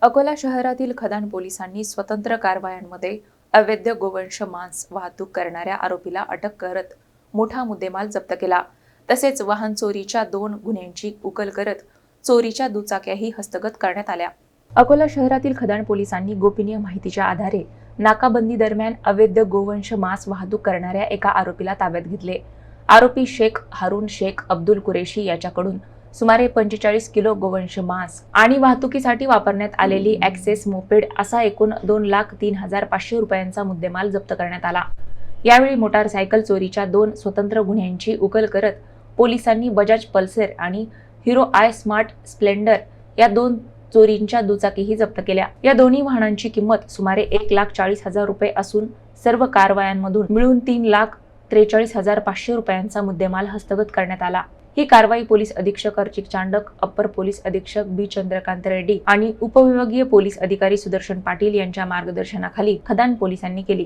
अकोला शहरातील खदान पोलिसांनी स्वतंत्र कारवायांमध्ये अवैध गोवंश मांस वाहतूक करणाऱ्या आरोपीला अटक करत मोठा मुद्देमाल जप्त केला. तसेच वाहन चोरीच्या 2 गुन्ह्यांची उकल करत चोरीच्या दुचाक्याही हस्तगत करण्यात आल्या. अकोला शहरातील खदान पोलिसांनी गोपनीय माहितीच्या आधारे नाकाबंदी दरम्यान अवैध गोवंश मांस वाहतूक करणाऱ्या एका आरोपीला ताब्यात घेतले. आरोपी शेख हारून शेख अब्दुल कुरेशी याच्याकडून सुमारे 45 किलो गोवंश मांस आणि वाहतुकीसाठी वापरण्यात आलेली ॲक्सेस मोपेड असा एकूण 2,03,500 रुपयांचा मुद्देमाल जप्त करण्यात आला. यावेळी मोटारसायकल चोरीच्या 2 स्वतंत्र गुन्ह्यांची उकल करत पोलिसांनी बजाज पल्सर आणि हिरो आय स्मार्ट स्प्लेंडर या 2 चोरींच्या दुचाकीही जप्त केल्या. या दोन्ही वाहनांची किंमत सुमारे 1,40,000 रुपये असून सर्व कारवायांमधून मिळून 3,43,500 रुपयांचा मुद्देमाल हस्तगत करण्यात आला. ही कारवाई पोलीस अधीक्षक अर्चिक चांडक, अप्पर पोलीस अधीक्षक बी चंद्रकांत रेड्डी आणि उपविभागीय पोलीस अधिकारी सुदर्शन पाटील यांच्या मार्गदर्शनाखाली खदान पोलिसांनी केली.